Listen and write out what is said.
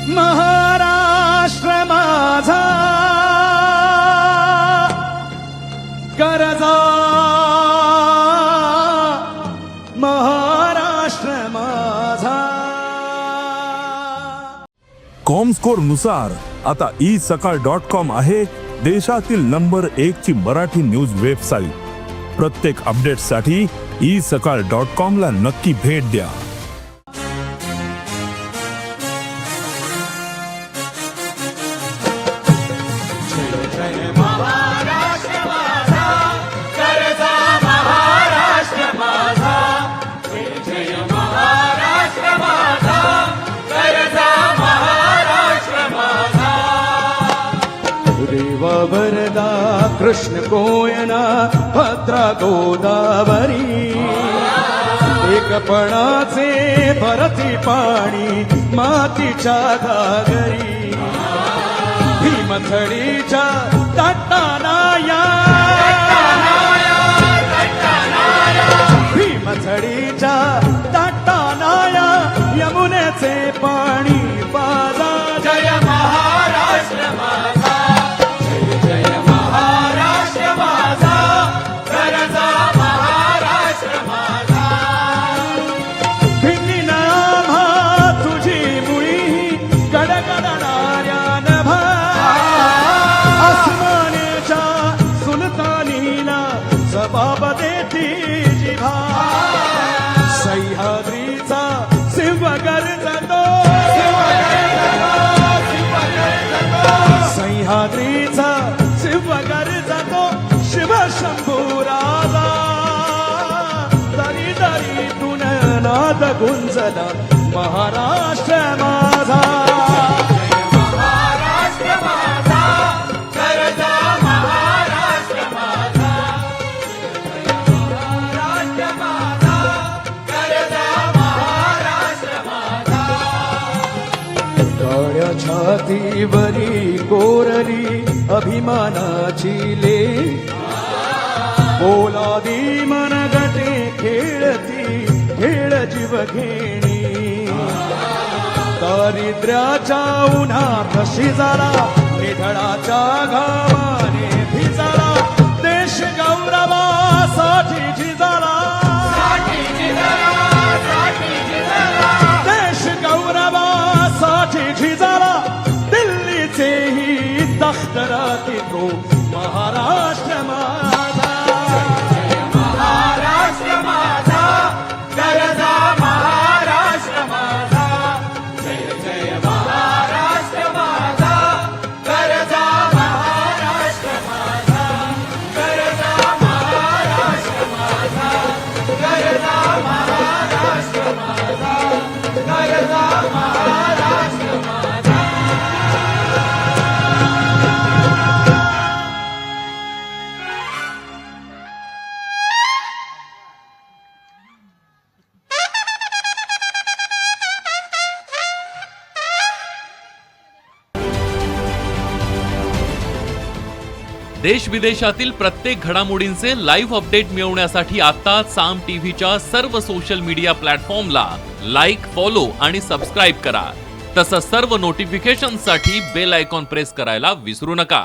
महाराष्ट्र माझा करजा, महाराष्ट्र माझा. कॉमस्कोर नुसार आता isakal.com आहे देशातील नंबर 1 ची मराठी न्यूज वेबसाईट. प्रत्येक अपडेटसाठी isakal.com ला नक्की भेट द्या. देवा वरदा कृष्ण कोयना भद्रा गोदावरी, एकपणाचे भरती पाणी मातीच्या घागरी. भीमथडीच्या तटानाया, भीमथडीच्या तटानाया यमुनेचे पाणी बाजा. जय महाराष्ट्र माझा, जबाब देती जिभा. सह्याद्रीचा शिव गरजतो, सह्याद्रीचा शिव गरजतो, शिव शंभू राजा. दरी दरीतून नाद गुंजला महाराष्ट्र माझा. छातीवरी कोरली अभिमानाची ले, बोलादी मनगटे खेळती खेळ जीवघेणी. दारिद्र्याच्या उन्हात शिजला, निधळाच्या घामाने भिजला, देश गौरवासाठी झिजला, देश गौरवासाठी झिजला. दिल्लीचेही दफ्तराती तो महाराष्ट्र माझा. महाराष्ट्र माझा करजा, महाराष्ट्र माझा. जय जय महाराष्ट्र माझा करजा, महाराष्ट्र माझा. करजा महाराष्ट्र माझा, करजा महाराष्ट्र माझा, करजा महाराष्ट्र माझा. देश विदेशातील प्रत्येक घडामोडींचे लाईव्ह अपडेट मिळवण्यासाठी आता साम टीव्हीच्या सर्व सोशल मीडिया प्लॅटफॉर्मला लाईक, फॉलो आणि सबस्क्राईब करा. तसंच सर्व नोटिफिकेशनसाठी बेल आयकॉन प्रेस करायला विसरू नका.